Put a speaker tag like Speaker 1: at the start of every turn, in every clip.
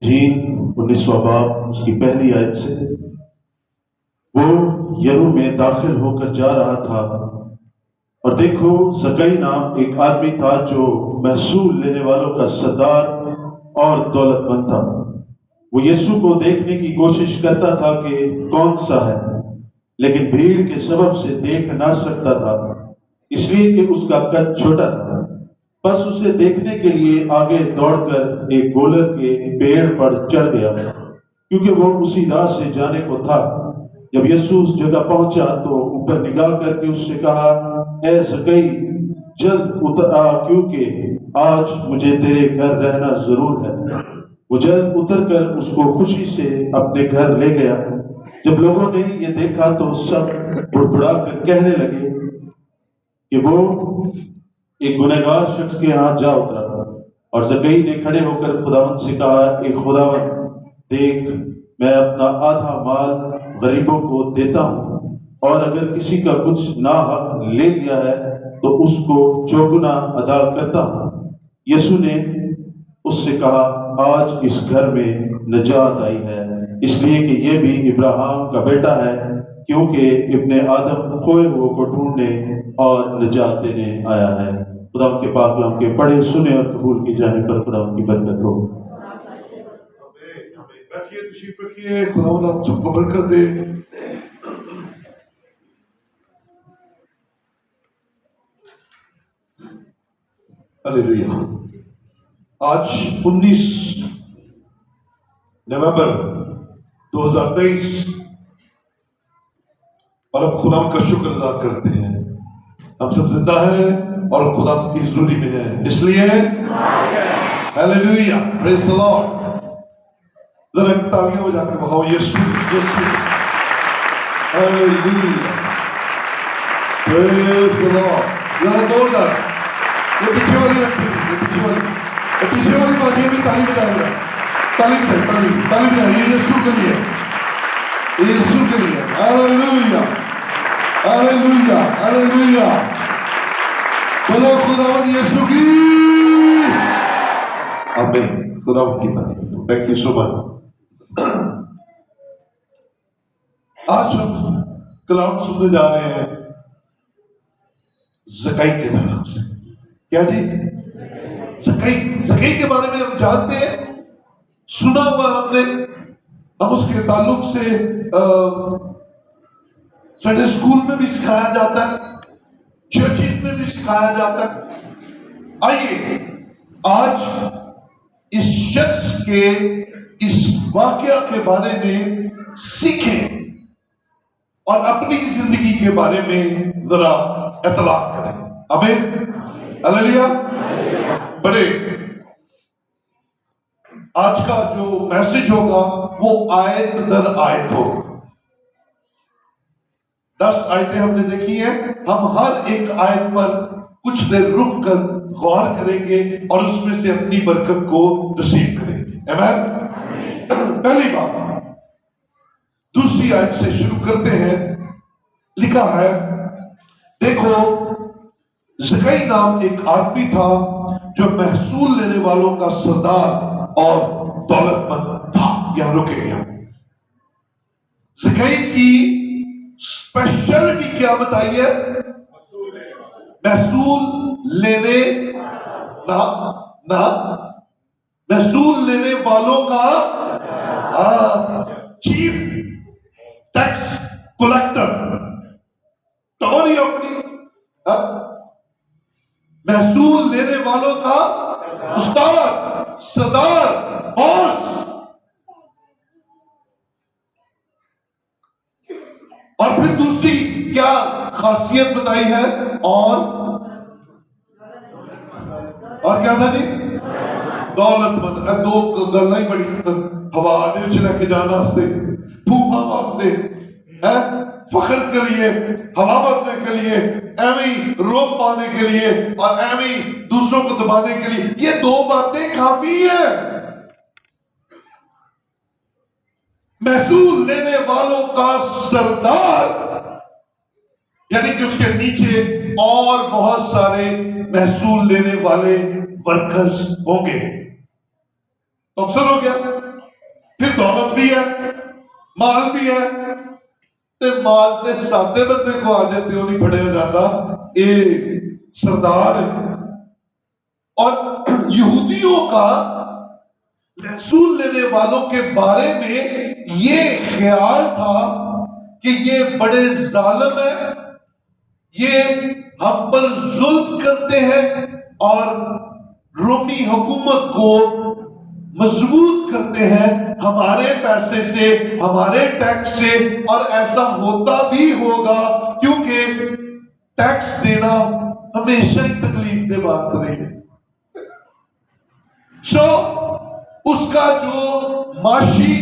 Speaker 1: Gene 19वां बाब उसकी पहली आयत से। वो यरू में दाखिल होकर जा रहा था और देखो जकई नाम एक आदमी था जो महसूल लेने वालों का सरदार और दौलतमंद था। वो यीशु को देखने की कोशिश करता था कि कौन सा है, लेकिन भीड़ के सबब से देख ना सकता था, इसलिए कि उसका कद छोटा था। बस उसे देखने के लिए आगे दौड़कर एक गोलर के पेड़ पर चढ़ गया, क्योंकि वो उसी राह से जाने को था। जब यीशु उस जगह पहुंचा तो ऊपर निगाह करके उससे कहा, ऐ जकई, जल्द उतर आ, क्योंकि आज मुझे तेरे घर रहना जरूर है। वो जल्द उतरकर उसको खुशी से अपने घर ले गया। जब लोगों ने ये देखा तो सब बुड़बुड़ा कर कहने लगे कि वो एक गुनहगार शख्स के यहाँ जा उतरा। और जकई ने खड़े होकर खुदावंद से कहा, ए खुदावंद, देख, मैं अपना आधा माल गरीबों को देता हूँ, और अगर किसी का कुछ नाहक ले लिया है तो उसको चौगुना अदा करता हूँ। यीशु ने उससे कहा, आज इस घर में नजात आई है, इसलिए कि ये भी इब्राहिम का बेटा है, क्योंकि इब्ने आदम खोए हुए को ढूंढने और नजात देने आया है। खुदा के पाक कलाम के पढ़े, सुने और कबूल की जाने पर खुदा की बरकत हो।
Speaker 2: बैठिए, तशरीफ रखिए, खुदा आप सबको बरकत दे। हालेलुया। आज 19 नवंबर 2023 और हम खुदा का शुक्र अदा करते हैं। हम सब जिंदा हैं और खुदा की हजूरी में हैं, इसलिए हालेलुया, प्रेज द लॉर्ड। जरा तालियां बजाकर बहाओ, यीशु यीशु, हालेलुया, प्रेज द लॉर्ड। जरा जोरदार, ये पीछे वाली रखी, ये पीछे वाली बाजी भी ताली बजाएगा, ताली बजाए, ये यीशु के लिए, यीशु के लिए, हालेलुया, हालेलुया, हालेलुया। बोलो खुदावंद यीशु की आमीन। खुदावंद की तारीफ। Thank you so much. आज हम कलाम सुनने जा रहे हैं जकई के नाम से। क्या जी? जकई के बारे में हम जानते हैं, सुना हुआ हमने। हम उसके ताल्लुक से संडे स्कूल में भी सिखाया जाता है, चर्चिज में भी सिखाया जाता है। आइए आज इस शख्स के इस वाकया के बारे में सीखें और अपनी जिंदगी के बारे में जरा इतलाक करें। आमीन, हालेलुया। बड़े आज का जो मैसेज होगा वो आयत दर आयत होगा। 10 आयतें हमने देखी हैं। हम हर एक आयत पर कुछ देर रुक कर गौर करेंगे और उसमें से अपनी बरकत को रिसीव करेंगे। आमीन। पहली बात, दूसरी आयत से शुरू करते हैं। लिखा है, देखो जकई नाम एक आदमी था जो महसूल लेने वालों का सरदार और दौलतमंद था। यहां रुकेंगे हम। जकई की स्पेशलिटी क्या बताई है? महसूल लेने महसूल लेने वालों का चीफ टैक्स कलेक्टर, टोरी अपनी महसूल लेने वालों का उस्ताद, सरदार, बॉस। और फिर दूसरी क्या खासियत बताई है? और क्या था जी? दौलतमंद। दो गल्ला ही बड़ी हवा लेके जाना वास्ते, फूफा वास्ते है, फख्र के लिए, हवा भरने के लिए, एवी रोप पाने के लिए और एवी दूसरों को दबाने के लिए, ये दो बातें काफी है। महसूल लेने वालों का सरदार, यानी कि उसके नीचे और बहुत सारे महसूल लेने वाले वर्कर्स होंगे। तो अफसर हो गया, फिर दौलत भी है, माल भी है, ते माल ते सादे बंदे को आ जाते हो नहीं फड़े हो जाता, ये सरदार है। और यहूदियों का महसूल लेने वालों के बारे में ये ख्याल था कि ये बड़े जालिम है, ये हम पर जुल्म करते हैं और रोमी हुकूमत को मजबूत करते हैं हमारे पैसे से, हमारे टैक्स से, और ऐसा होता भी होगा क्योंकि टैक्स देना हमेशा ही तकलीफ दे बात रही है। सो उसका जो माशी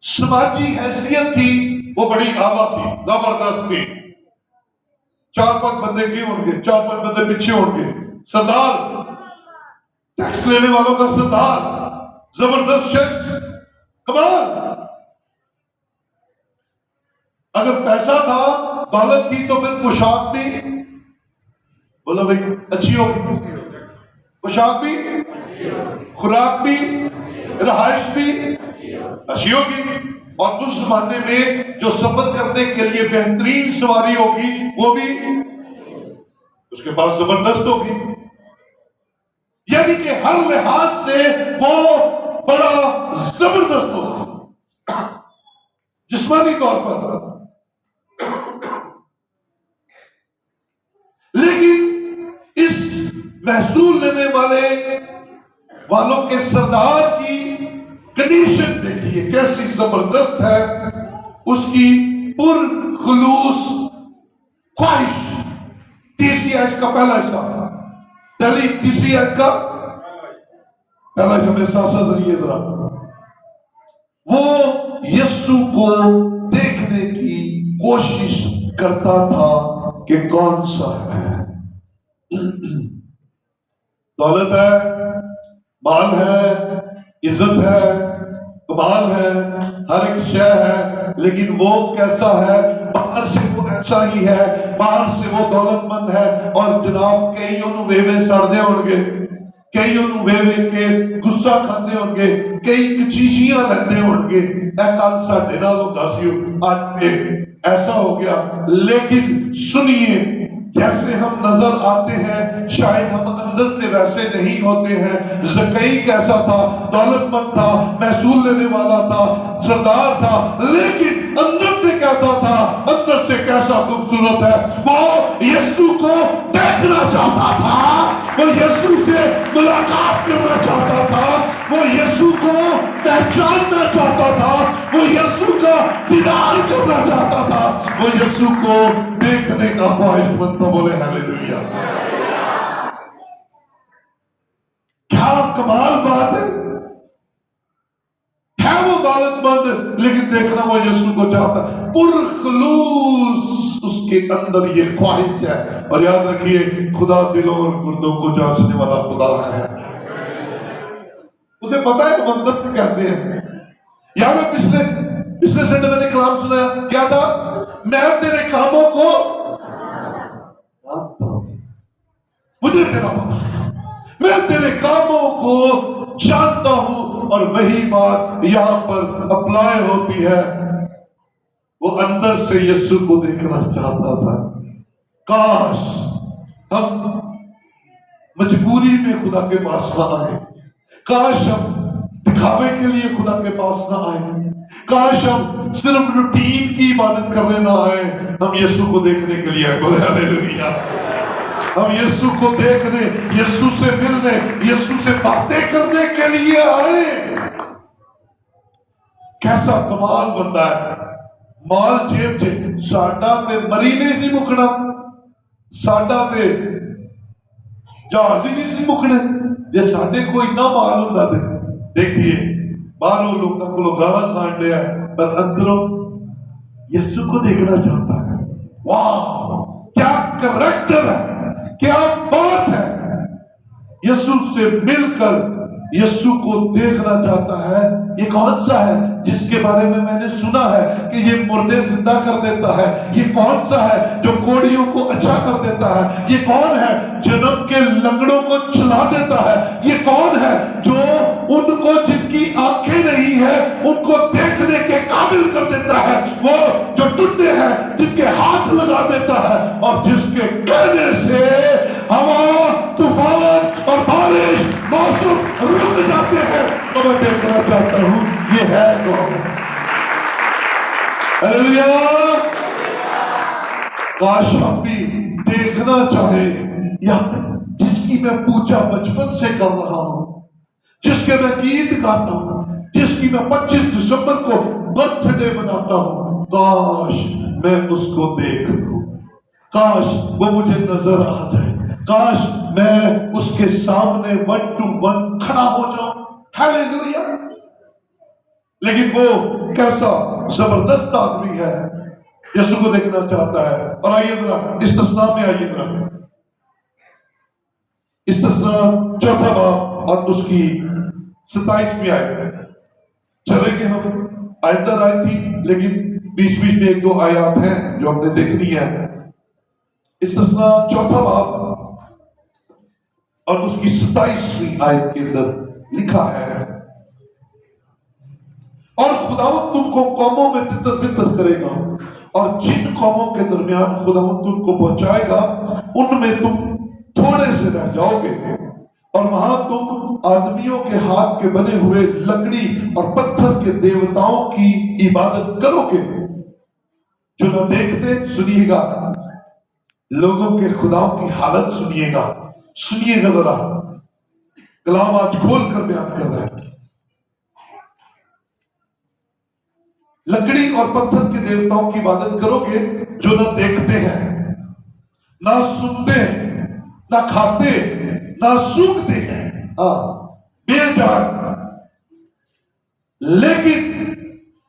Speaker 2: समाजी हैसियत थी वो बड़ी आला थी, जबरदस्त थी। 4-5 बंदे क्यों होंगे, 4-5 बंदे पीछे होंगे, सरदार, टैक्स लेने वालों का सरदार, जबरदस्त शख्स, कमाल। अगर पैसा था, दौलत थी, तो फिर पोशाक भी, बोलो भाई, अच्छी होगी, पोशाक भी, खुराक भी, रहाइश भी अच्छी होगी, और उस जमाने में जो सफर करने के लिए बेहतरीन सवारी होगी वो भी उसके पास जबरदस्त होगी। यानी कि हर लिहाज से वो बड़ा जबरदस्त होगा जिस्मानी तौर पर। लेकिन इस महसूल लेने वालों के सरदार की कंडीशन देखिए कैसी जबरदस्त है। उसकी पुरखुलूस ख्वाहिश, TCH का पहला हिस्सा, पहली TCH का पहला हिस्सा मेरे साथ साथ रहिए जरा। वो यीशु को देखने की कोशिश करता था कि कौन सा है, दौलत है, माल है, इज्जत है, कमाल है, हर एक शय है, लेकिन वो कैसा है, बाहर से वो ऐसा ही है, बाहर से वो दौलतमंद है। और जनाब कई उन्होंने वेवे सड़दे होंगे, कई उन्होंने वेवे के गुस्सा खाते होंगे, कई कचीशियां लेंदे होंगे, कल साडे नाल होंदा सी, आज ऐसा हो गया। लेकिन सुनिए, जैसे हम नजर आते हैं शायद हम अंदर से वैसे नहीं होते हैं। ज़कई कैसा था, दौलतमंद था, महसूल लेने वाला था, सरदार था, लेकिन अंदर से कैसा था, अंदर से कैसा खूबसूरत है। वो यीशु को देखना चाहता था, वो यीशु से मुलाकात करना चाहता था, वो यीशु को पहचानना चाहता था, वो यीशु का दीदार करना चाहता था, वो यीशु को देखने का ख्वाहिशमंद था। बोले हालेलुया। क्या कमाल बात है वो दौलतमंद, लेकिन देखना वो यीशु को चाहता है। पुरखुलूस उसके अंदर ये ख्वाहिश है। और याद रखिए, खुदा दिलों और गुर्दों को जांचने वाला खुदा है। उसे पता है मंदिर से कैसे है। याद है पिछले संडे मैंने कलाम सुनाया, क्या था, मैं तेरे कामों को मुझे तेरा पता है, मैं तेरे कामों को जानता हूं। और वही बात यहां पर अप्लाई होती है। वो अंदर से यीशु को देखना चाहता था। काश हम मजबूरी में खुदा के पास ना आए, काश हम दिखावे के लिए खुदा के पास ना आए, काश हम सिर्फ रूटीन की इबादत करने ना आए, हम यीशु को देखने के लिए आए। बोले हालेलुया। हम यीशु को देखने, यीशु से मिलने, यीशु से बातें करने के लिए आए। कैसा कमाल बंदा है। माल जेब च साडा ते मरी नहीं सी मुकना, साडा ते जहाज ही नहीं सी मुकने जे साडे कोई इतना माल होंदा ते। देखिए, बाहरों लोगों को गाला खान दिया, पर अंदरों यीशु को देखना चाहता है। वाह, क्या करैक्टर है, क्या बात है। यीशु से मिलकर यीशु को देखना चाहता है। ये कौन सा है जिसके बारे में मैंने सुना है कि ये मुर्दे जिंदा कर देता है? ये कौन सा है जो कोढ़ियों को अच्छा कर देता है? ये कौन है जन्म के लंगड़ों को चला देता है? ये कौन है जो उनको जिनकी आंखें नहीं है उनको देखने के काबिल कर देता है? वो जो टुंडे हैं जिनके हाथ लगा देता है और जिसके कहने से हवा, तूफान और बारिश, मौसम रुक जाते हैं। तो मैं देखना चाहता हूं ये है कौन? हालेलुया। काश हम भी देखना चाहे या जिसकी मैं पूजा बचपन से कर रहा हूं, जिसके मैं गीत गाता हूं, जिसकी मैं 25 दिसंबर को बर्थडे मनाता हूं, काश मैं उसको देख लूं, काश वो मुझे नजर आ जाए, काश मैं उसके सामने 1 to 1 खड़ा हो जाऊं। हालेलुया। लेकिन वो कैसा जबरदस्त आदमी है, यीशु को देखना चाहता है। और आइए जरा इस्तिस्ना में आइए जरा, इस्तिस्ना चौथा बाब और उसकी 27वीं आयत चलेंगे हम। आयत आई थी लेकिन बीच बीच में 1-2 आयत हैं जो हमने देखनी है। इस्तिस्ना चौथा बाब और उसकी 27वीं आयत के अंदर लिखा है, और खुदावंद तुमको कौमों में तितर बितर करेगा और जिन कौमों के दरमियान खुदावंद तुमको पहुंचाएगा उनमें तुम थोड़े से रह जाओगे और वहां तुम आदमियों के हाथ के बने हुए लकड़ी और पत्थर के देवताओं की इबादत करोगे जो न देखते। सुनिएगा, लोगों के खुदाओं की हालत सुनिएगा, सुनिएगा जरा, कलाम आज खोल कर बयान कर रहा है। लकड़ी और पत्थर के देवताओं की इबादत करोगे जो न देखते हैं, ना सुनते हैं, ना खाते, ना सूंघते हैं, बेजान। लेकिन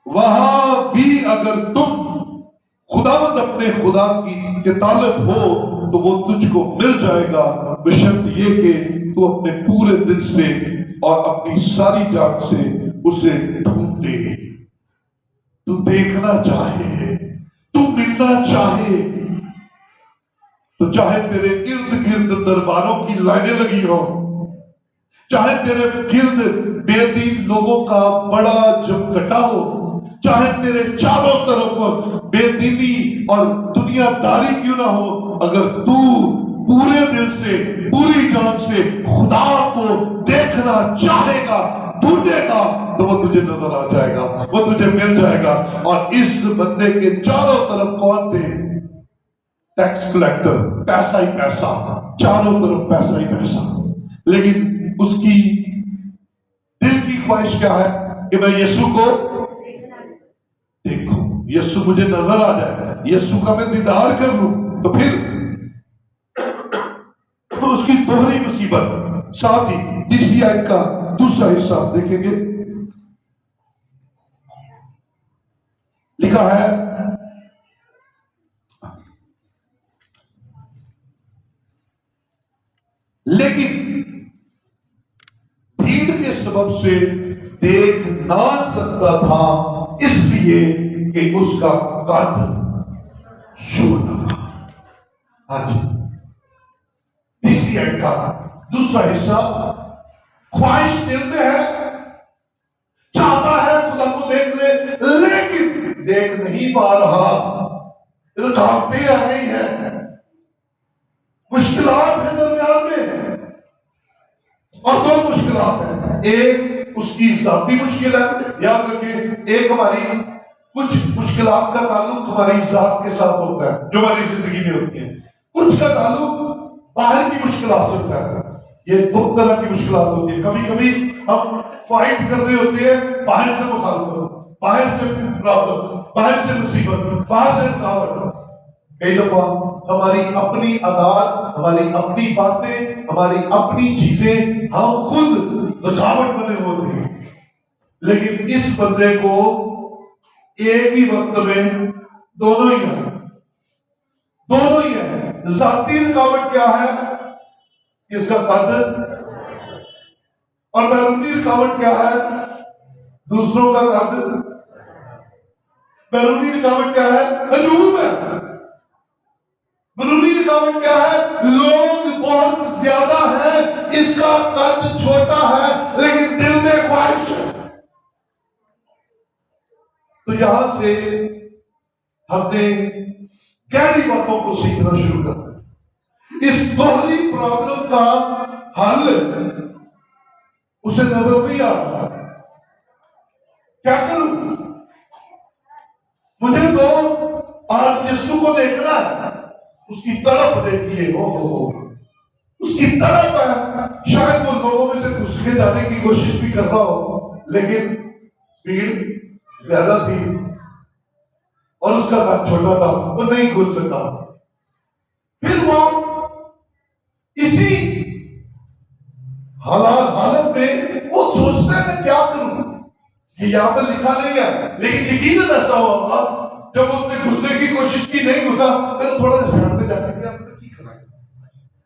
Speaker 2: वहां भी अगर तुम खुदावंद अपने खुदा की तालब हो तो वो तुझको मिल जाएगा, बशर्त ये कि तू अपने पूरे दिल से और अपनी सारी जान से उसे ढूंढे। तू देखना चाहे, तू मिलना चाहे, तो चाहे तेरे इर्द गिर्द दरबारों की लाइनें लगी हो, चाहे तेरे गिर्द बेदीन लोगों का बड़ा जमघटा हो, चाहे तेरे चारों तरफ बेदीनी और दुनियादारी क्यों ना हो, अगर तू पूरे दिल से, पूरी जान से खुदा को देखना चाहेगा, ढूंढेगा, तो वो तुझे नजर आ जाएगा, वो तुझे मिल जाएगा। और इस बंदे के चारों तरफ कौन थे? टैक्स कलेक्टर, पैसा ही पैसा, चारों तरफ पैसा ही पैसा। लेकिन उसकी दिल की ख्वाहिश क्या है कि मैं यीशु को देखूं, यीशु मुझे नजर आ जाए, यीशु का मैं दीदार कर लूं। तो फिर उसकी दोहरी मुसीबत। साथ ही तीसरी आयत का दूसरा हिस्सा देखेंगे, लिखा है, लेकिन भीड़ के सबब से देख ना सकता था, इसलिए कि उसका कद छोटा था। आज तीसरी का दूसरा हिस्सा, ख्वाहिश दिल में है, चाहता है खुदा को देख ले, लेकिन देख नहीं पा रहा, रुकावटें आ गई है, मुश्किलात है दरमियान में। और 2 मुश्किलात है, एक उसकी जाती मुश्किल है, याद रखिए, एक हमारी कुछ मुश्किलात का ताल्लुक हमारी जात के साथ होता है जो हमारी जिंदगी में होती है, कुछ का ताल्लुक बाहर की मुश्किलात से होता है। ये 2 तरह की मुश्किलात होती है। कभी कभी हम फाइट कर रहे होते हैं, बाहर से मुखालफत, बाहर से प्रॉब्लम, बाहर से मुसीबत, बाहर से रुकावट। कई दफा हमारी अपनी आदत, हमारी अपनी बातें, हमारी अपनी चीजें, हम खुद रुकावट बने होते हैं। लेकिन इस बंदे को एक ही वक्त में दोनों ही है, दोनों ही है। जाती रुकावट क्या है? इसका कद और बैरूनी रुकावट क्या है? दूसरों का कद। बैरूनी रुकावट क्या है? हजूम है। बैरूनी रुकावट क्या है? लोग बहुत ज्यादा है, इसका कद छोटा है, लेकिन दिल में ख्वाहिश है। तो यहां से हमने गहरी बातों को सीखना शुरू कर दिया। इस दोहरी प्रॉब्लम का हल उसे नजर नहीं आ रहा। क्या करूं? मुझे तो आज यीशु को देखना है, उसकी तड़प देखिए। हो उसकी तड़प है। शायद वो लोगों में से घुस के जाने की कोशिश भी कर रहा हो, लेकिन भीड़ ज्यादा थी और उसका कद छोटा था, वो नहीं घुस सका। फिर वो इसी हालत में वो सोचता है मैं क्या करूं। ये यहां पर लिखा नहीं है, लेकिन यकीनन ऐसा होगा जब उसने घुसने की कोशिश की, नहीं घुसा, फिर थोड़ा सा सामने जाके क्या करना है।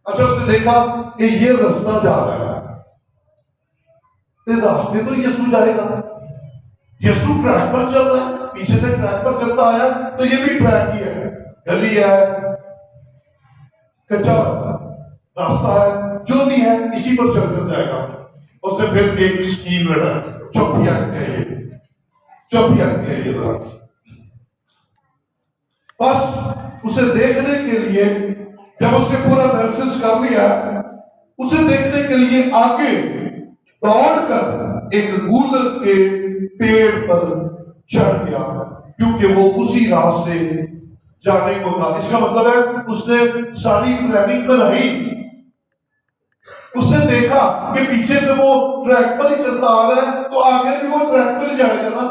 Speaker 2: अच्छा, उसने देखा कि ये रास्ता जा रहा है, तो रास्ते तो यीशु जाएगा। यीशु ट्रैक पर चल रहा है, पीछे से ट्रैक पर चलता आया, तो ये भी ट्रैक ही है, गली है, कच्चा रास्ता है, जो भी है इसी पर चलकर जाएगा। उसने फिर एक स्कीम लड़ा, चौथी आज्ञा ये बस उसे देखने के लिए, जब उसने पूरा एनालिसिस कर लिया, उसे देखने के लिए आगे दौड़कर एक गूलर के पेड़ पर चढ़ गया, क्योंकि वो उसी राह से जाने को था। इसका मतलब है उसने सारी प्लानिंग बनाई। उसने देखा कि पीछे से वो ट्रैक पर ही चलता आ रहा है, तो आगे भी वो ट्रैक पर ही जाएगा ना।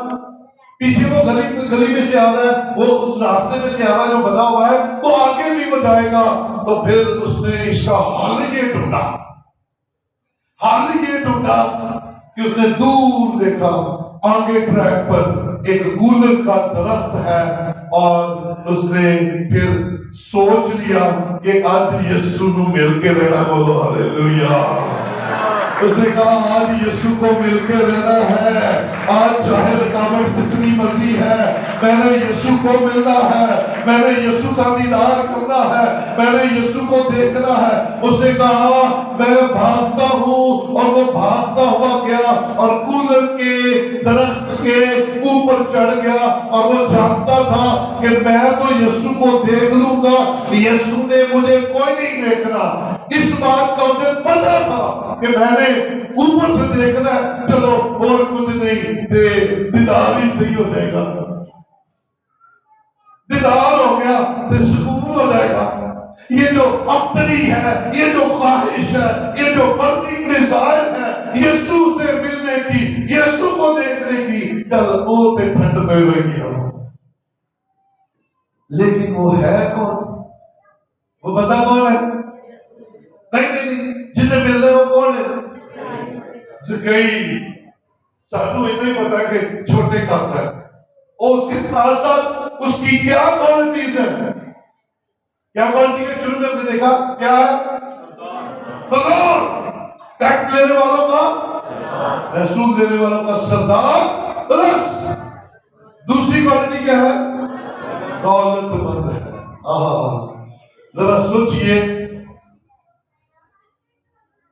Speaker 2: पीछे वो गली में से आ रहा है, वो उस रास्ते में से आ रहा है जो बना हुआ है, तो आगे भी वो जाएगा। तो फिर उसने इसका हल ये ढूंढा कि उसने दूर देखा, आगे ट्रैक पर एक गूलर का दरख्त है, और उसने फिर सोच लिया कि आज यीशु को मिलके रहना। बोलो हालेलुया। उसने कहा आज यीशु को मिलके रहना है, आज चाहे रुकावट कितनी मर्जी है, मैंने यीशु को मिलना है, मैंने यीशु का दीदार करना है, मैंने यीशु को देखना है। उसने कहा मैं भागता हूँ, और वो भागता हुआ गया और गूलर के दरख्त के ऊपर चढ़ गया, और वो जानता था कि मैं तो यीशु को देख लूंगा, यीशु ने मुझे कोई नहीं देखना। इस बात का उसे पता था कि मैंने ऊपर से देखना है, चलो और कुछ नहीं, दीदार ही सही हो जाएगा। दीदार हो गया तो सुकून हो जाएगा। ये जो अपनी है, ये जो ख्वाहिश है, ये जो बर्निंग डिजायर है यीशु से मिलने की, यीशु को देखने की, चल वो तो ठंड में गया। लेकिन वो है कौन? वो बता कौन है? नहीं, जिन्हें मिल रहे हो कौन है? सानू इतना ही पता है कि छोटे कद है, और उसके साथ साथ उसकी क्या क्वालिटीज है? क्या क्वालिटी है? शुरू में हमने देखा क्या है? सरदार, टैक्स लेने वालों का, रसूल देने वालों का सरदार, रस। दूसरी क्वालिटी क्या है? दौलतमंद है। जरा सोचिए,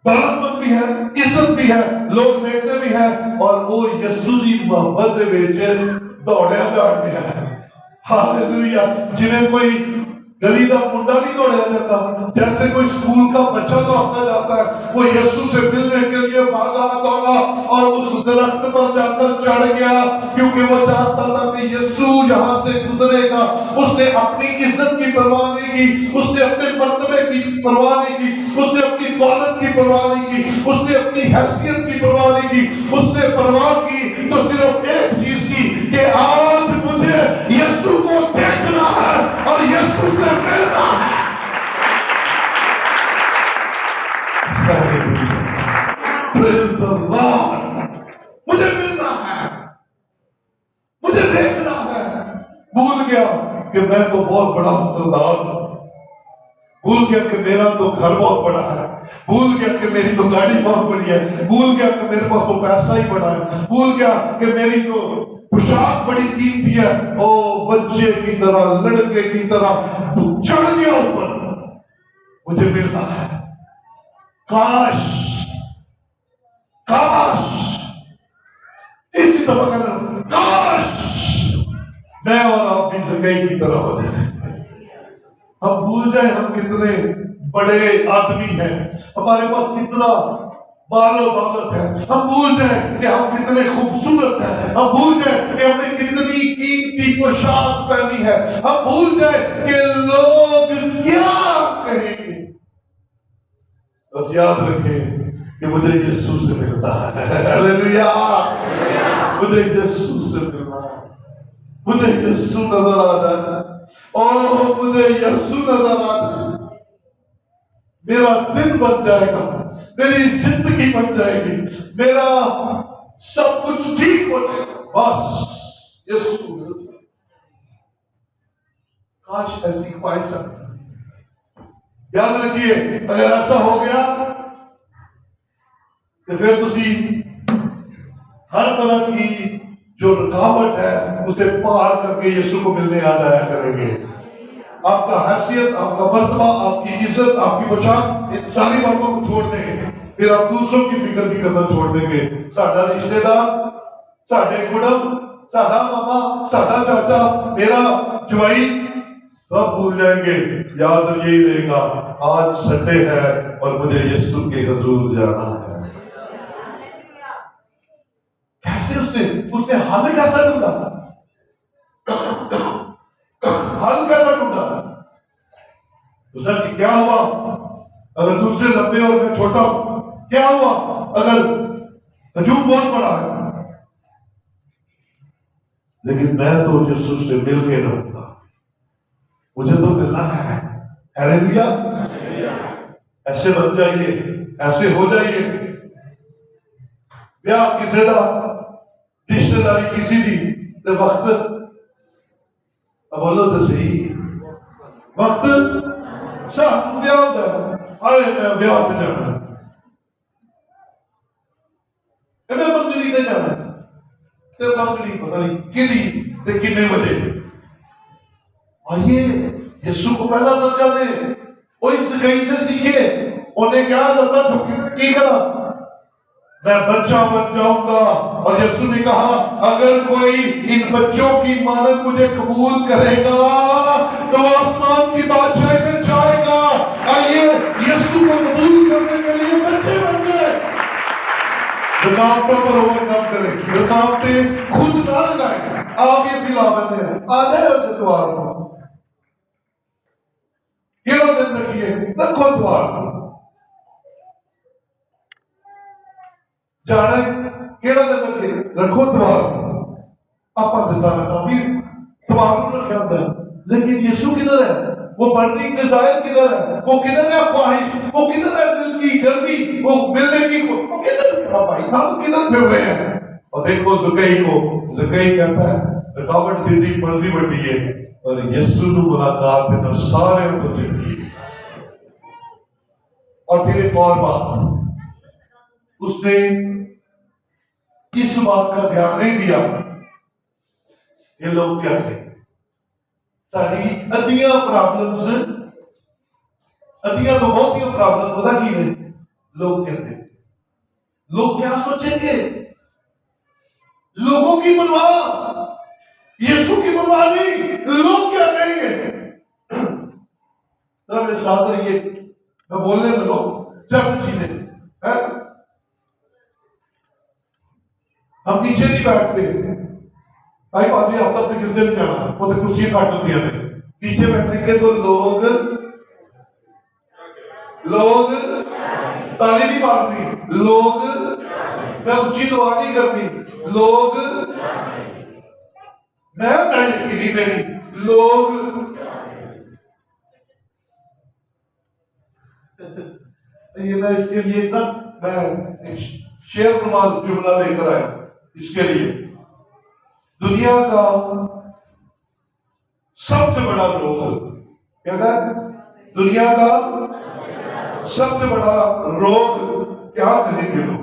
Speaker 2: दौलतमंद भी है, इज्जत भी है, लोग देखते भी है, और वो यीशु की मोहब्बत के बेच दौड़िया जाते हैं। हालेलुया। जिन्हें कोई गली का मुंडा नहीं दौड़ाया जाता, जैसे कोई स्कूल का बच्चा दौड़ता जाता है, वो यीशु से मिलने के लिए भागा दौड़ा और उस दरख्त पर जाकर चढ़ गया, क्योंकि वो जानता था कि यीशु यहाँ से गुजरेगा। उसने अपनी इज्जत की परवाह नहीं की, उसने अपने मर्तबे की परवाह नहीं की, उसने अपनी दौलत की परवाह नहीं की, उसने अपनी हैसियत की परवाह नहीं की। उसने परवाह की तो सिर्फ एक चीज की कि आज मुझे यीशु को देखना है और यीशु से मिलना है। Praise the Lord। मुझे मिलना है, मुझे देखना है। भूल गया कि मैं तो बहुत बड़ा सरदार हूं, भूल गया कि मेरा तो घर बहुत बड़ा है, भूल गया कि मेरी तो गाड़ी बहुत बड़ी है, भूल गया कि मेरे पास तो पैसा ही बड़ा है, भूल गया कि मेरी तो पोशाक बड़ी कीमती है। ओ बच्चे की तरह, लड़के की तरह तू चढ़ गया ऊपर, मुझे मिलना है। काश काश इसी तरह कहना, काश मैं और आप भी जगह की तरह हो जाए। हम भूल जाए हम कितने बड़े आदमी हैं, हमारे पास कितना बालो दौलत है। हम भूल जाए कि हम कितने खूबसूरत हैं, हम भूल जाए कि हमने कितनी कीमती पोशाक पहनी है, हम भूल जाए कि लोग क्या कहेंगे। बस याद रखें कि मुझे यीशु से मिलता है। हालेलुया, मुझे यीशु से मिलना है, मुझे यीशु नजर आ जाए, और मुझे यीशु नजर आ जाए, मेरा दिन बन जाएगा, मेरी जिंदगी बन जाएगी, मेरा सब कुछ ठीक हो जाएगा। बस यीशु, काश ऐसी ख्वाहिश। याद रखिए, अगर ऐसा हो गया तो फिर तुसी हर तरह की जो रुकावट है उसे पार करके यीशु को मिलने आ जाया करेंगे। आपका हैसियत, आपका मर्तबा, आपकी इज्जत, आपकी पोशाक, इन सारी बातों को छोड़ देंगे, फिर आप दूसरों की फिक्र भी करना छोड़ देंगे। साडा रिश्तेदार, साडे कुड़म, साडा मामा, साडा चाचा, मेरा जवाई, सब भूल जाएंगे। याद यही रहेगा, आज संडे है और मुझे यीशु के हुजूर जाना है। कैसे उसने हल कैसा ढूंढा, हल कैसा ढूंढा। उसने कि क्या हुआ अगर दूसरे लंबे और मैं छोटा हूं, क्या हुआ अगर हजूम बहुत बड़ा है, लेकिन मैं तो यीशु से मिल के रहूंगा, मुझे तो मिलना है। हालेलुया, ऐसे बन जाइए, ऐसे हो जाइए। ब्याह किसी का, रिश्तेदारी किसी दी ते वक्त, अब बोलो तो सही, वक्त शाम ब्याह होता है, अरे मैं ब्याह पे जाना है, मैं मंगली ते जाना है, ते मंगली पता नहीं किदी ते कितने बजे। आइए यीशु को पहला दर्जा दे, वो इस कहीं से सीखे। उन्हें क्या लगता की करा, मैं बच्चा बन जाऊंगा। और यीशु ने कहा अगर कोई इन बच्चों की मानद मुझे कबूल करेगा तो आसमान की बादशाही में जाएगा। आइए यीशु को कबूल करने के लिए बच्चे बन गए। रुकावटों पर ओवरकम करें, रुकावटें खुद ना लगाएं। आप ये दिला बन गए, आ जाए द्वार पर, केवल दिन रखिए, रखो द्वार पर जाना केड़ा दिन रखिए, रखो द्वार। आपा दिसाना का भी द्वार पर रखा होता है, लेकिन यीशु किधर है, वो बर्निंग डिजायर किधर है, वो किधर है ख्वाहिश, वो किधर है दिल की गर्मी, वो मिलने की, वो किधर है भाई, हम किधर फिर रहे हैं। और देखो ज़कई को, ज़कई कहता है रुकावट तेरी मर्जी बढ़ी है और यीशु ने मुलाकात देना सारे को जिंदगी। और फिर एक और बात, उसने इस बात का ध्यान नहीं दिया ये लोग क्या थे। सारी अदिया प्रॉब्लम्स, अदिया तो बहुत ही प्रॉब्लम पता की है, लोग कहते, लोग क्या सोचेंगे, लोगों की परवाह, यीशु की परवाह नहीं, लोग क्या कहेंगे। तो मेरे साथ रहिए, मैं बोलने लगो सब चीजें है। हम नीचे नहीं बैठते भाई, पादरी हफ्ता अपने गिरजे में जाना, वो तो कुर्सी काट दिया ने, नीचे बैठेंगे तो लोग ताली नहीं मारनी, लोग मैं ऊंची दुआ नहीं करनी, लोग मैं नहीं देनी, लोग ये मैं इसके लिए ना मैं शेर नुमा जुमला लेकर आया। इसके लिए दुनिया का सबसे बड़ा रोग क्या है, दुनिया का सबसे बड़ा रोग क्या कहेंगे लोग?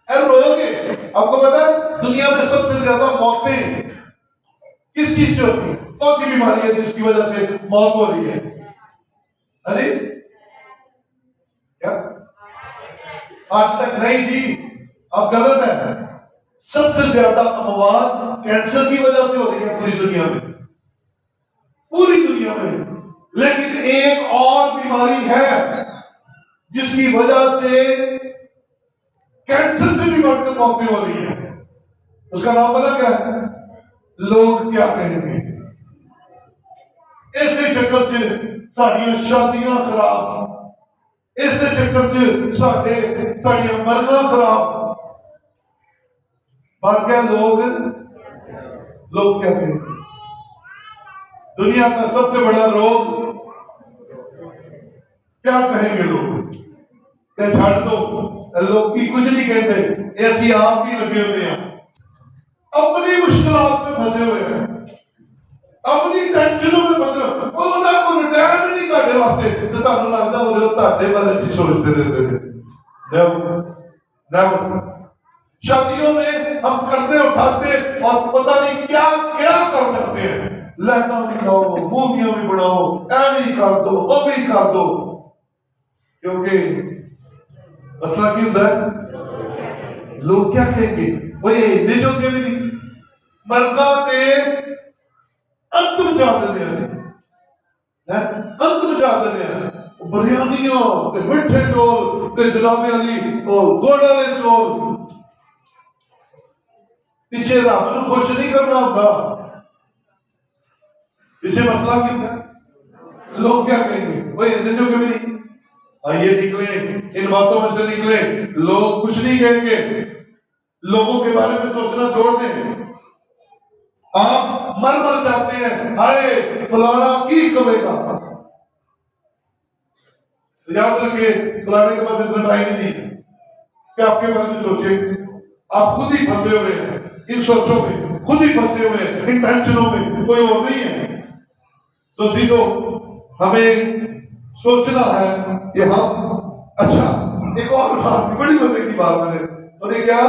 Speaker 2: रोग है। आपको पता है दुनिया में सबसे ज्यादा मौतें किस चीज से होती है? कौन सी बीमारी है जिसकी वजह से मौत हो रही है? अरे क्या हार्ट अटैक? नहीं जी, अब गलत है। सबसे ज्यादा अमवात कैंसर की वजह से हो रही है पूरी दुनिया में, पूरी दुनिया में। लेकिन एक और बीमारी है जिसकी वजह से कैंसर से भी बढ़कर मौतें हो रही है। उसका नाम पता क्या है? लोग क्या कहेंगे। ऐसे चक्कर से साड़ियां शादियां खराब, ऐसे चक्कर से साड़ियां मरना खराब। बात क्या? लोग क्या कहेंगे। दुनिया का सबसे बड़ा रोग क्या कहेंगे लोग? क्या छाड़ दो, लोग की कुछ नहीं कहते, ऐसी आप भी लगे हुए हैं, अपनी मुश्किलात में फंसे हुए हैं, अपनी टेंशनों में फंसे हुए। ਉਹਨਾਂ को रिटायर नहीं ਤੁਹਾਡੇ ਵਾਸਤੇ ਤੇ ਤੁਹਾਨੂੰ ਲੱਗਦਾ ਉਹ ਤੁਹਾਡੇ ਬਾਰੇ ਕੀ सोचते रहते थे। शादियों में हम करते उठाते और पता नहीं क्या क्या कर जाते हैं। लहंगा भी बनाओ, मूवियां भी बनाओ, ऐ कर दो, वो भी कर दो, क्योंकि मसला क्यों होता है? लोग क्या कहेंगे। वही निजों के भी मरदा के अंत बचा देते हैं, अंत बचा देते हैं। बिरयानियों ते मिठे चौल ते जनाबे अली और गुड़ वाले चौल। पीछे रब को खुश नहीं करना होता, पीछे मसला क्यों है? लोग क्या कहेंगे। वही निजों के भी नहीं। आइए निकले, इन बातों में से निकले। लोग कुछ नहीं कहेंगे, लोगों के बारे में सोचना छोड़ दें। आप मर जाते हैं, अरे फलाना की करेगा। याद रखिए, फलाने के पास इतना टाइम नहीं है कि आपके बारे में सोचे। आप खुद ही फंसे हुए हैं इन सोचों में, खुद ही फंसे हुए हैं इन टेंशनों में, कोई और नहीं है। तो सीधो हमें सोचना है कि हम अच्छा। एक और बात, बड़ी मजे की बात है, और क्या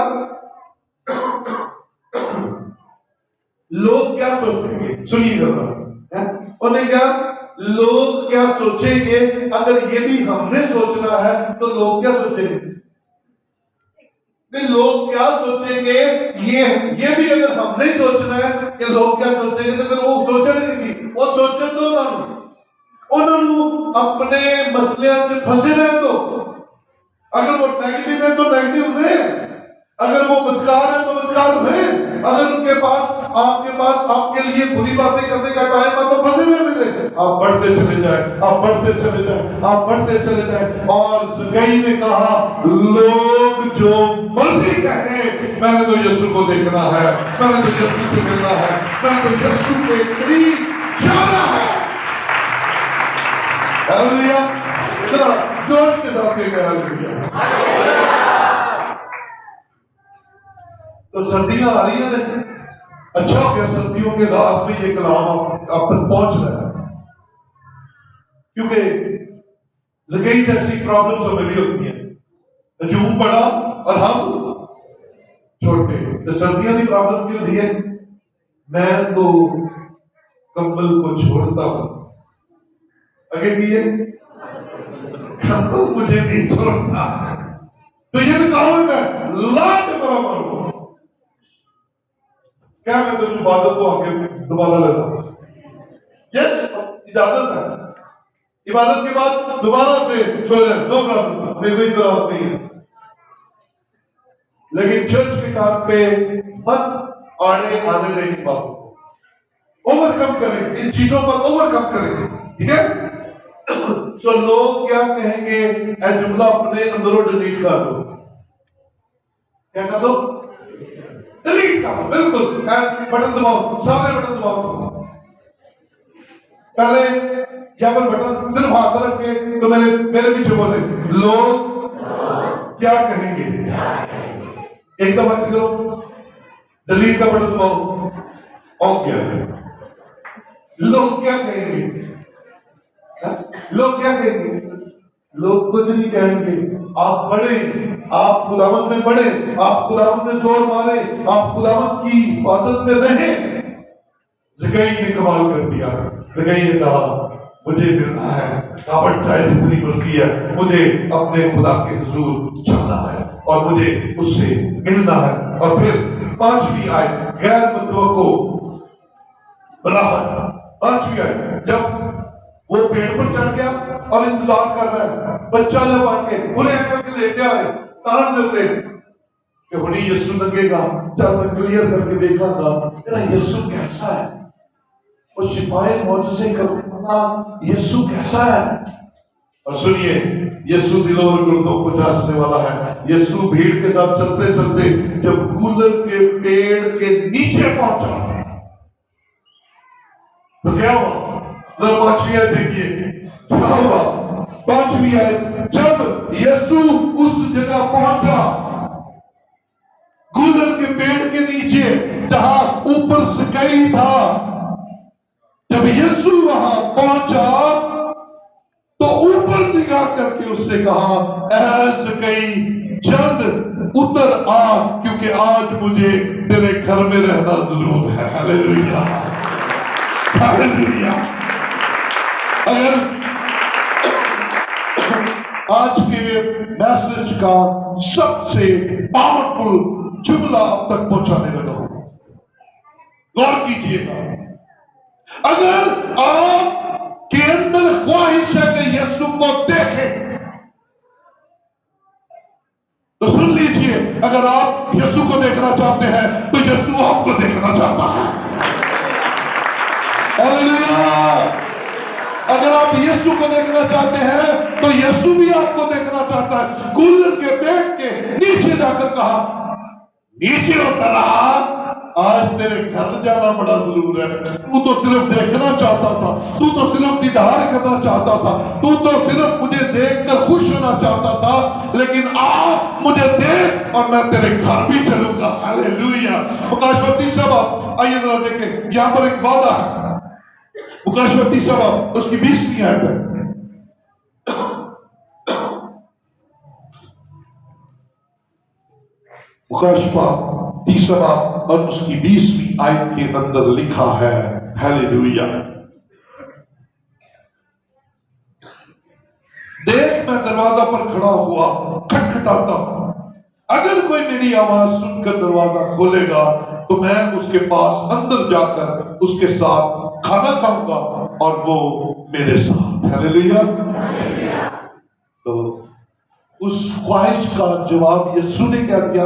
Speaker 2: लोग क्या सोचेंगे? सुनिए जरा, उन्हें क्या लोग क्या सोचेंगे? अगर ये भी हमने सोचना है तो लोग क्या सोचेंगे? लोग क्या सोचेंगे ये भी अगर हमने सोचना है कि लोग क्या सोचेंगे, तो फिर वो सोचने की वो सोचने दो ना, उन्होंने अपने मसले से फंसे रहे। तो अगर वो नेगेटिव है तो नेगेटिव है, अगर वो बदकार है तो बदकार है। अगर उनके पास आपके पास आपके लिए बुरी बातें करने का टाइम है तो फंसे हुए मिले। आप बढ़ते चले जाए, आप बढ़ते चले जाए, आप बढ़ते चले जाए। और कई ने कहा लोग जो मर्जी कहे, मैंने तो यीशु को देखना है, मैंने तो यीशु से मिलना है, मैंने तो यीशु के करीब जाना है। हालेलुया, जरा जोश के साथ कहें हालेलुया। तो सर्दियां आ रही है, अच्छा हो गया सर्दियों के रात में ये कलाम आप तक पहुंच रहा है, क्योंकि कई ऐसी प्रॉब्लम्स हमें भी होती हैं। हजूम बड़ा और हम छोटे। तो सर्दियों की प्रॉब्लम क्यों होती है? मैं तो कंबल को छोड़ता हूं, आगे की है कंबल मुझे नहीं छोड़ता। तो ये काम है लाख बराबर हो। क्या मैं तुम इबादत को आगे दोबारा लेता हूं? यस, इजाजत है। इबादत के बाद दोबारा से सो जाए, नो प्रॉब्लम, मेरी कोई जरूरत नहीं है। लेकिन चर्च के काम पे मत आने आने देने बात ओवरकम करें, इन चीजों पर ओवरकम करें, ठीक है? तो लोग क्या कहेंगे? जुमला अपने अंदरों डिलीट कर दो। क्या कर दो? डिलीट कर दो, बिल्कुल। बटन दबाओ, सारे बटन दबाओ। पहले यहाँ पर बटन सिर्फ हाथ रख के तो मेरे पीछे बोले लोग क्या कहेंगे। एक दफा करो, डिलीट का बटन दबाओ। और क्या है? लोग क्या कहेंगे? लोग क्या कहेंगे? लोग कुछ नहीं कहेंगे। आप बढ़े, आप खुदावंद में बढ़े, आप खुदावंद में जोर मारे, आप खुदावंद की हिफाजत में रहे। जगई ने कमाल कर दिया। जगई ने कहा मुझे मिलना है, काबड़ चाहे जितनी मर्जी है, मुझे अपने खुदा के हुजूर जाना है और मुझे उससे मिलना है। और फिर पांचवी आयत, गैर बंधुओं को बराबर। पांचवी आयत, जब वो पेड़ पर चढ़ गया और इंतजार कर रहा है, बच्चा जब आके बुरे करके लेटे आए, तान देते कि बड़ी यीशु लगेगा। जब मैं क्लियर करके देखा था तेरा यीशु कैसा है, और शिफाए मौजूद करने वाला यीशु कैसा है। और सुनिए, यीशु दिलों और गुर्दों को जांचने वाला है। यीशु भीड़ के साथ चलते चलते जब गूलर के पेड़ के नीचे पहुंचा तो क्या हुआ? पांचवी आयत देखिए, क्या हुआ? पांचवी आयत, जब यीशु उस जगह पहुंचा गूलर के पेड़ के नीचे जहां ऊपर सिकाई था, जब यीशु वहां पहुंचा तो ऊपर निगाह करके उससे कहा, ऐ सिकाई जल्द उतर आ, क्योंकि आज मुझे तेरे घर में रहना जरूर है। Hallelujah, hallelujah. अगर आज के मैसेज का सबसे पावरफुल जुमला अब तक पहुंचाने लगा हूं, गौर कीजिएगा। अगर आपके अंदर ख्वाहिश है कि यीशु को देखें तो सुन लीजिए, अगर आप यीशु को देखना चाहते हैं तो यीशु आपको देखना चाहता है। हालेलुया। अगर आप यीशु को देखना चाहते हैं तो यीशु भी आपको देखना चाहता है। गूलर के पेड़ के नीचे जाकर कहा, नीचे उतर आ, आज तेरे घर जाना बड़ा जरूर है। तू तो सिर्फ देखना चाहता था, तू तो सिर्फ दीदार करना चाहता था, तू तो सिर्फ मुझे देखकर खुश होना चाहता था, लेकिन आ मुझे देख और मैं तेरे घर भी चलूंगा। हालेलुया। मुकाशवती सभा, आइए जरा देखें, यहां पर एक वादा है। मुकाशवती सभा उसकी 20वीं आयत है। मुकाशवा 30वां और उसकी 20वीं आयत के अंदर लिखा है, हालेलुया। देख मैं दरवाजा पर खड़ा हुआ खटखटाता हूं, अगर कोई मेरी आवाज सुनकर दरवाजा खोलेगा तो मैं उसके पास अंदर जाकर उसके साथ खाना खाऊंगा और वो मेरे साथ। हालेलुया। तो उस ख्वाहिश का जवाब यीशु ने क्या दिया?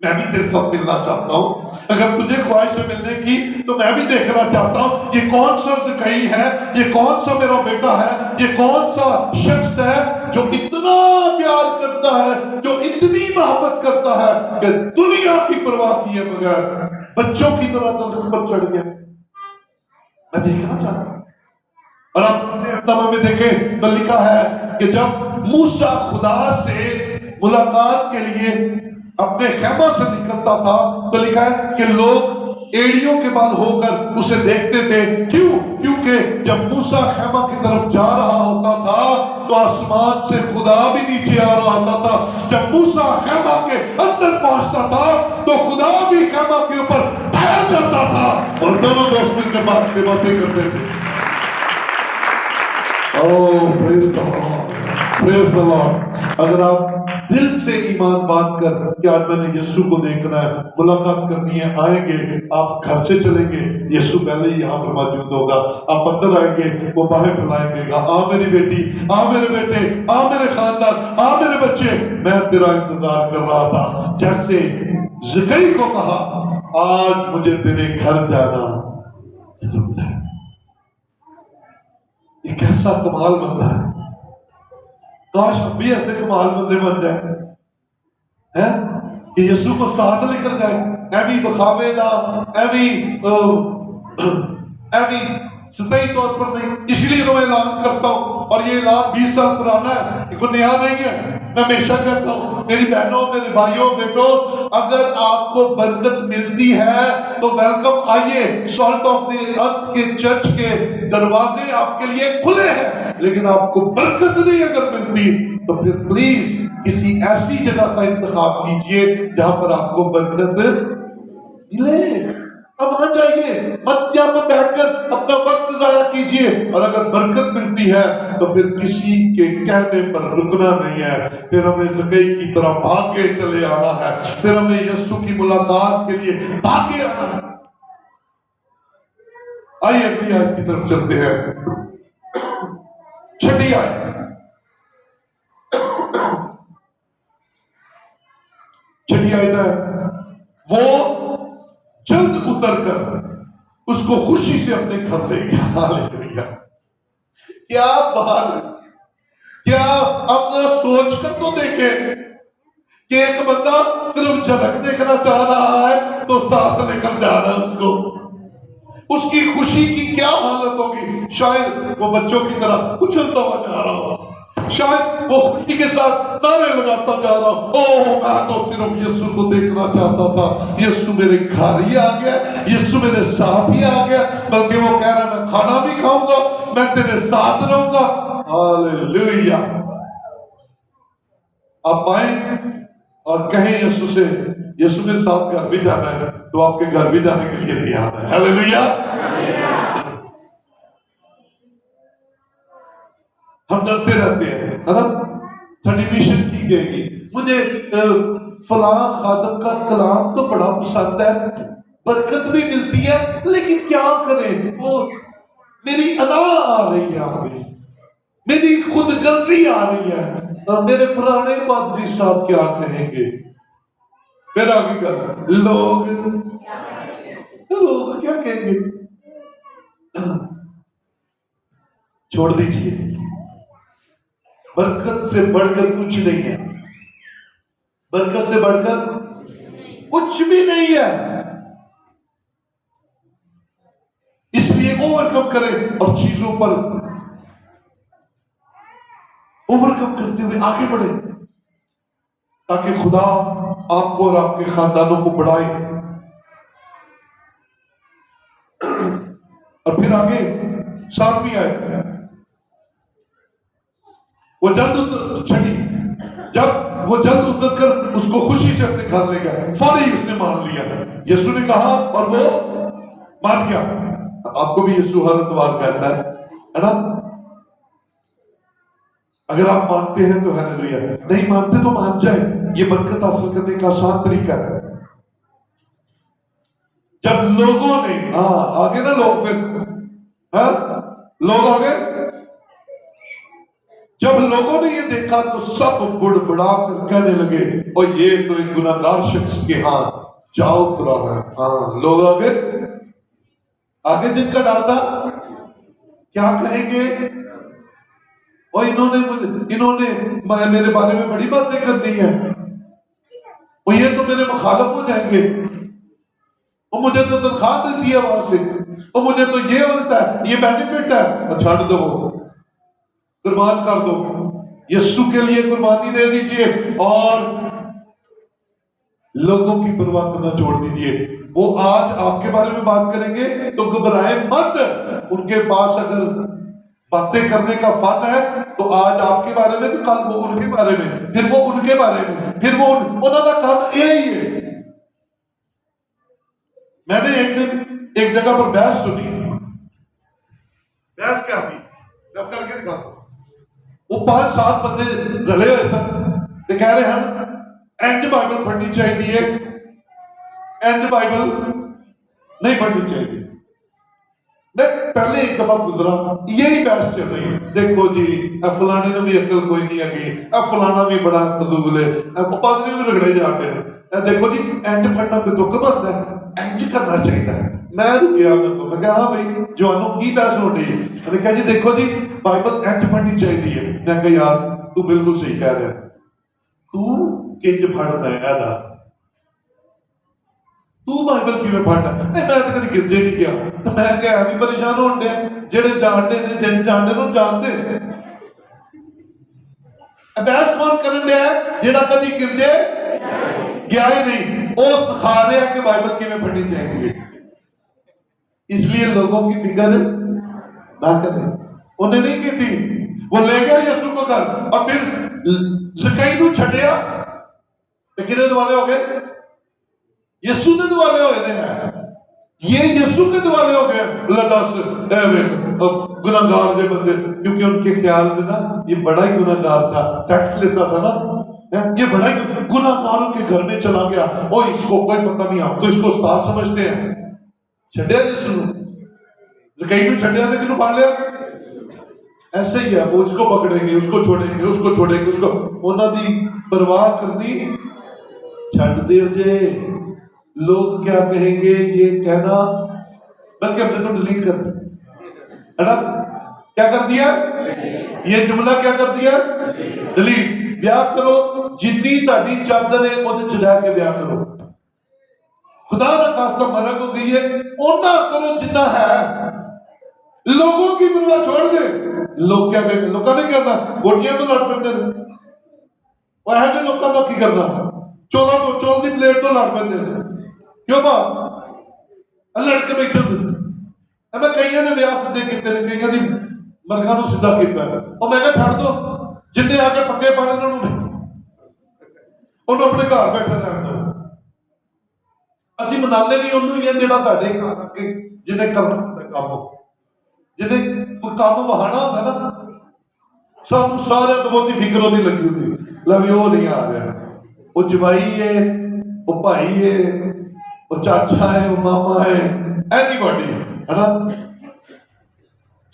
Speaker 2: मैं भी तेरे साथ मिलना चाहता हूं। अगर तुझे ख्वाहिश है मिलने की तो मैं भी देखना चाहता हूं ये कौन सा सिकाई है, ये कौन सा मेरा बेटा है, ये कौन सा शख्स है जो इतना प्यार करता है, जो इतनी मोहब्बत करता है कि दुनिया की परवाह किए बगैर बच्चों की तरह दरख्त पर चढ़ गया। मैं देखना चाहता हूं। और आप में देखें तो लिखा है कि जब मूसा खुदा से मुलाकात के लिए अपने खेमा से निकलता था तो लिखा है कि लोग एड़ियों के बल होकर उसे देखते थे। क्यों? क्योंकि जब मूसा खेमा की तरफ जा रहा होता था तो आसमान से खुदा भी नीचे आ रहा होता था। जब मूसा खेमा के अंदर पहुंचता था तो खुदा भी खेमा के ऊपर ठहर जाता था और दोनों दोस्त मिलकर बातें करते थे। Oh praise the Lord, praise the Lord. अगर आप दिल से ईमान बांधकर कि आज मैंने यीशु को देखना है, मुलाकात करनी है, आएंगे, आप घर से चलेंगे, यीशु पहले ही यहाँ पर मौजूद होगा। आप अंदर आएंगे, वो बाहर बुलाएंगे, आ मेरी बेटी, आ मेरे बेटे, आ मेरे खानदान, आ मेरे बच्चे, मैं तेरा इंतजार कर रहा था। जैसे ज़कई को कहा, आज मुझे तेरे घर जाना जरूर है। ये कैसा कमाल बंदा है। काश हम भी ऐसे कमाल बंदे बन जाए हैं कि यीशु को साथ लेकर जाए। एवी बखावेदा, एवी सतही तौर पर नहीं। इसलिए तो मैं ऐलान करता हूं, और ये ऐलान 20 साल पुराना है, कोई नया नहीं है। मैं हमेशा कहता हूँ मेरी बहनों, मेरे भाइयों, बेटों, अगर आपको बरकत मिलती है तो वेलकम, आइए। सॉल्ट ऑफ द अर्थ के चर्च के दरवाजे आपके लिए खुले हैं। लेकिन आपको बरकत नहीं अगर मिलती तो फिर प्लीज किसी ऐसी जगह का इंतखाब कीजिए जहां पर आपको बरकत मिले। अब वहां जाइए, मत यहाँ पर बैठकर अपना वक्त जाया कीजिए। और अगर बरकत मिलती है तो फिर किसी के कहने पर रुकना नहीं है, फिर हमें जगह की तरह भागे चले आना है, फिर हमें यीशु की मुलाकात के लिए भागे आना है। आइए अगली आयत की तरफ चलते हैं। छठी आयत, छठी आयत है, वो जल्द उतरकर उसको खुशी से अपने घर ले गया। हालेलुया, क्या बात है! क्या अपना सोच कर तो देखे कि एक बंदा सिर्फ झलक देखना चाह रहा है तो साथ लेकर जा रहा है उसकी खुशी की क्या हालत होगी। शायद वो बच्चों की तरह उछलता हुआ जा रहा हो, शायद वो खुशी के साथ नारे लगाता जा रहा हो, ओह मैं तो सिर्फ यीशु को देखना चाहता था, यीशु मेरे घर ही आ गया, यीशु मेरे साथ ही आ गया। बल्कि वो कह रहा मैं खाना भी खाऊंगा, मैं तेरे साथ रहूंगा। हालेलुया। आप आए और कहें यीशु से, यीशु मेरे साथ घर भी जाना है, तो आपके घर भी जाने के लिए तैयार है। हालेलुया। हम डरते रहते हैं, है ना? सर्टिफिकेशन की गई, मुझे फलां खादम का कलाम तो बड़ा पसंद है, बरकत भी मिलती है, लेकिन क्या करें, वो मेरी अना आ रही है, मेरी खुद गर्जी आ रही है, मेरे पुराने पादरी साहब क्या कहेंगे। फिर आगे कर, लोग क्या कहेंगे। छोड़ दीजिए, बरकत से बढ़कर कुछ नहीं है, बरकत से बढ़कर कुछ भी नहीं है। इसलिए ओवरकम करें और चीजों पर ओवरकम करते हुए आगे बढ़े, ताकि खुदा आपको और आपके खानदानों को बढ़ाए। और फिर आगे 7वीं आयत, वो जब वो जल्द उतरकर उसको खुशी से अपने घर ले गया, फौरी उसने मान लिया। यीशु ने कहा और वो मान गया। आपको भी यीशु हर द्वार कहता है ना? अगर आप मानते हैं तो हालेलुया, नहीं मानते तो मान जाए। ये बरकत हासिल करने का आसान तरीका है। जब लोगों ने आगे ना लोग फिर लोग आगे, जब लोगों ने ये देखा तो सब बुड़बुड़ा कर कहने लगे, और ये तो एक गुनाहगार शख्स के हाथ जा उतरा है। लोग आगे आगे जिनका डर था, क्या कहेंगे, और इन्होंने मेरे बारे में बड़ी बातें करनी है, और ये तो मेरे मुखालिफ हो जाएंगे, और मुझे तो तनख्वाह मिलती है वहां से, और मुझे तो ये मिलता है, ये बेनिफिट है। छाड़ दो, कुर्बान कर दो, यीशु के लिए कुर्बानी दे दीजिए और लोगों की परवाह करना छोड़ दीजिए। वो आज आपके बारे में बात करेंगे तो घबराए मत। उनके पास अगर बातें करने का फन है तो आज आपके बारे में, तो कल वो उनके बारे में, फिर वो उनके बारे में, फिर वो उन्होंने काम यही है। मैंने एक दिन एक जगह पर बहस सुनी। बहस क्या थी, जब करके दिखाता हूं। वो 5-7 बंदे रले हुए सन, तो कह रहे हैं एंड बाइबल पढ़नी चाहिए, एंड बाइबल नहीं पढ़नी चाहिए। मैं पहले एक दफा गुजरा, यही बहस चल रही है। देखो जी, फलाने ने भी अकल कोई नहीं है, फलाना भी बड़ा फजूल है, पादरी भी रगड़े जाते हैं। देखो जी, एंड पढ़ना पे दुख बनता है, एंड करना चाहिए। मैं गया, मैं कहा हाँ भाई जवानों की बहस हो रही है। मैंने कहा जी देखो जी, बाइबल एंड पढ़नी चाहिए। मैं कहा यार तू बिल्कुल सही कह रहा है, तू किंज पढ़ना है, तू बाइबल किवें पढ़ना? मैं तो कभी गिरजे नहीं गया, तो मैं क्या भी परेशान होने, जेड़े जानते ने जिन जानते जानते। अभ्यास कौन करन दिया है? जेड़ा कदी गिरदे गया ही नहीं, वो सिखा रहा है कि बाइबल किवें पढ़नी चाहिए। इसलिए लोगों की फिक्र ना करें। उन्हें नहीं की थी, वो ले गया यीशु को घर और फिर जकई को छड़िया तो किने दुआले हो गए? यीशु के दुआले हो गए। ये यीशु के दुआले हो गए। गुनाहगार के बंदे, क्योंकि उनके ख्याल में ना ये बड़ा ही गुनाहगार था, टैक्स लेता था ना, ये बड़ा ही गुनाहगारों के घर में चला गया। ओ इसको कोई पता नहीं, हम तो इसको उस्ताद समझते हैं। छड़िया यीशु जकई को छड़िया तो किन्हों पढ़ लिया? ऐसे ही है, वो इसको पकड़ेंगे, उसको छोड़ेंगे, उसको छोड़ेंगे, उसको उन्होंने परवाह करनी छड़ दे जे। लोग क्या कहेंगे ये कहना, बल्कि हमने तो डिलीट कर दिया है ना। क्या कर दिया? ये जुमला क्या कर दिया? डिलीट। ब्याह करो जितनी ताड़ी चादर है ओदे च जाके ब्याह करो। खुदा ना खास्ता मरक हो गई है, ओना करो जितना है। लोगों की परवाह छोड़ दे। लोग क्या कहेंगे? लोगों ने क्या करना? गोटियां तो लड़ पड़ते वह है, लोगों का की करना? चोला तो चोल की प्लेट तो लड़ पड़ते क्यों बा लड़के बैठे होंगे। मैं कई ने ब्याह सीधे किए ने, कई की मरगा को सीधा किया और मैं छड़ दो जिन्हें आके पक्के पाने उन्होंने अपने घर बैठे रहने दो। असं मनाते भी उन्होंने ही है जो साढ़े घर आके जिन्हें करना होता काम, जिन्हें कोई काम वहाना होता ना, सब सारे तो बहुत ही फिक्र होती लगी होती। लवी वो नहीं आ रहा, वो जवाई है, वो भाई है, वो चाचा है, वो मामा है, एनीबॉडी है ना।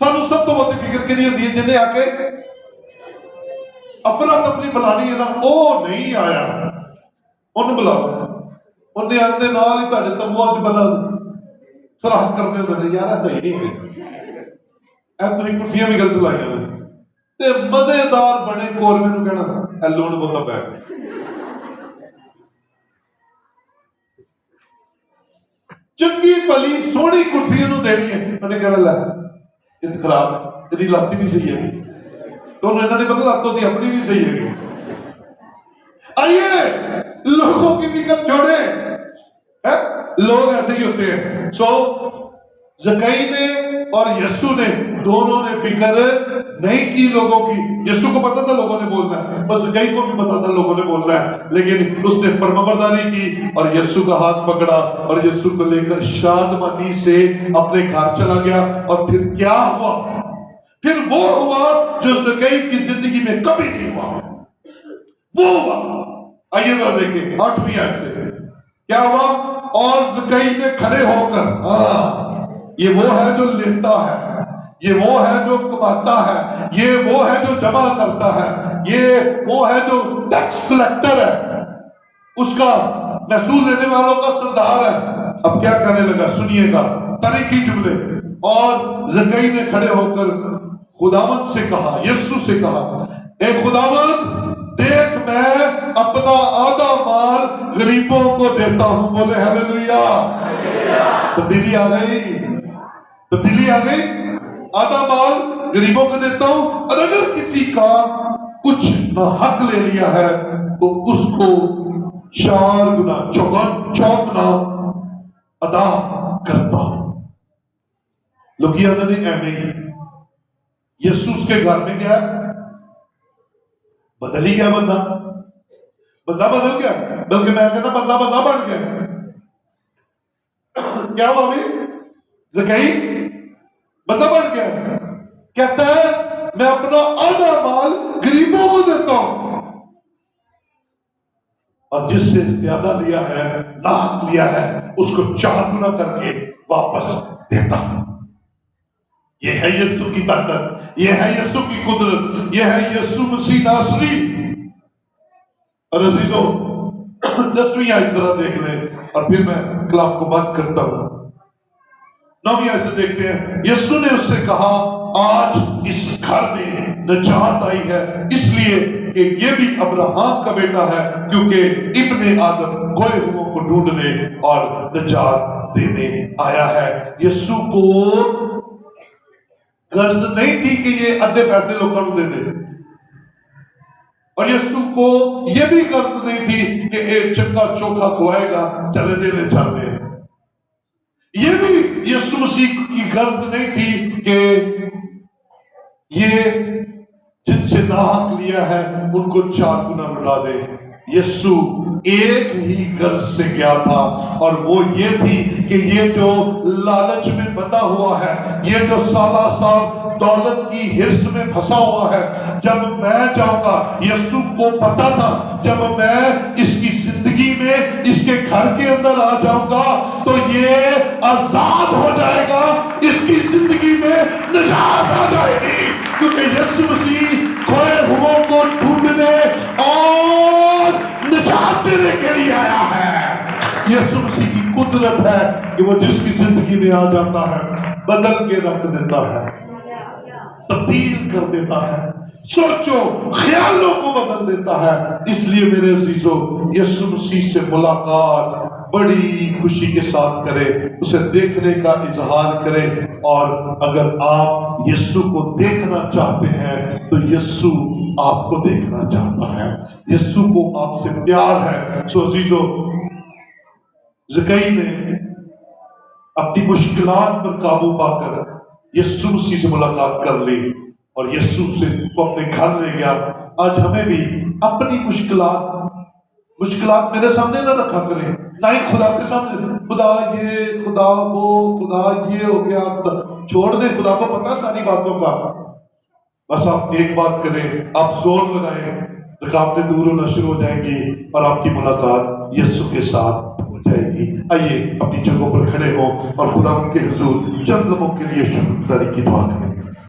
Speaker 2: सानू सब तो बहुत फिक्र कि होती है जिन्हें आके अफरा तफरी बनानी है ना, वो नहीं आया, उन्हें बुलाओ। उन्हें आते नाल ही तुहाडे तंबूआं च पहला सराहत करने होंगे, यार सही नहीं है, तुम कुर्सियां भी गलत लाइया ने ते मजेदार बने कोरमे नूं कहना ए लूण बोला पै। चंगी भली सोहनी कुर्सी देनी है, उन्हें कहना लै ये खराब है, तेरी लत्त ही नहीं सही है, तो इन्होंने पता लत्त होती अपनी भी सही है। आइए लोगों की फिक्र छोड़े, है? लोग ऐसे ही होते हैं। सो जकई ने और यीशु ने दोनों ने फिक्र नहीं की लोगों की। यीशु को पता था लोगों ने बोलना है, बस जकई को भी पता था लोगों ने बोलना है, लेकिन उसने फर्माबरदारी की और यीशु का हाथ पकड़ा और यीशु को लेकर शादमानी से अपने घर चला गया। और फिर क्या हुआ? फिर वो हुआ जो जकई की जिंदगी में कभी नहीं हुआ, वो हुआ। आइए जरा देखिए 8वीं आयत से क्या हुआ। और जकई ने खड़े होकर, ये वो है जो लेता है, ये वो है जो कमाता है, ये वो है जो जमा करता है, ये वो है जो टैक्स कलेक्टर है, उसका महसूल लेने वालों का सरदार है। अब क्या करने लगा सुनिएगा, तरीकी जुमले। और जकई ने खड़े होकर खुदावंद से कहा, यीशु से कहा, ए खुदावंद देख मैं अपना आधा माल गरीबों को देता हूं। बोले हालेलुया। तब्दीली आ गई, तब्दीली आ गई। आधा माल गरीबों को देता हूं, और अगर किसी का कुछ ना हक ले लिया है तो उसको 4 गुना चौगुना अदा करता हूं। लुकिया ने एवं यीशु उसके घर में गया, बदल ही गया बंदा, बंदा बदल गया, बल्कि मैं कहना बंदा बंदा बन गया। क्या हुआ अभी? जकई बंदा बन गया, कहता है मैं अपना आधा माल गरीबों को देता हूं, और जिससे ज्यादा लिया है, लाख लिया है, उसको 4 गुना करके वापस देता हूं। ये है यीशु की ताकत, ये है यीशु की कुदरत, ये है यीशु मसीह नासरी। और अजीजों 10वीं आयत जरा देख लें और फिर मैं कलाम को बंद करता हूं। 9वीं आयत से देखते हैं, यीशु ने उससे कहा, आज इस घर में नजात आई है, इसलिए कि ये भी अब्राहम का बेटा है, क्योंकि इब्ने आदम खोए हुओं को ढूंढने और नजात देने आया है। यीशु को गर्ज नहीं थी कि ये अद्धे पैसे लोगों को दे दे, और यीशु को यह भी गर्ज नहीं थी कि एक चक्का चोखा खुआएगा, चले दे ले चल दे। ये भी यीशु मसीह की गर्ज नहीं थी कि ये जिनसे नाहक लिया है उनको 4 गुना लौटा दे। यीशु एक ही गर्ज से गया था, और वो ये थी कि ये जो लालच में बंधा हुआ है, ये जो साला साल दौलत की हिर्स में फंसा हुआ है, जब मैं जाऊंगा, यीशु को पता था जब मैं इसकी जिंदगी में इसके घर के अंदर आ जाऊंगा तो ये आजाद हो जाएगा, इसकी जिंदगी में निजात आ जाएगी, क्योंकि यीशु मसीह खोए हुओं को ढूंढने और निजात देने के लिए आया है। यीशु मसीह की कुदरत है कि वो जिसकी जिंदगी में आ जाता है बदल के रख देता है, तब्दील कर देता है, सोचो ख्यालों को बदल देता है। इसलिए मेरे अजीजों, यीशु मसीह से मुलाकात बड़ी खुशी के साथ करें, उसे देखने का इजहार करें। और अगर आप यीशु को देखना चाहते हैं तो यीशु आपको देखना चाहता है, यीशु को आपसे प्यार है। सो अजीजों, ज़कई ने अपनी मुश्किलात पर काबू पाकर यीशु मसीह से मुलाकात कर ली और यीशु से को अपने घर ले गया। आज हमें भी अपनी मुश्किलात मेरे सामने ना रखा करें, ना ही खुदा के सामने। खुदा ये, खुदा वो, खुदा ये हो गया, खुदा छोड़ दे, खुदा को पता सारी बातों का। बस आप एक बात करें, आप जोर लगाएं, रुकावटें दूर होना शुरू हो जाएंगी और आपकी मुलाकात यीशु के साथ हो जाएगी। आइए अपनी जगहों पर खड़े हो और खुदा के हुजूर चंद लम्हों के लिए शुक्रगुजारी की दुआ करें।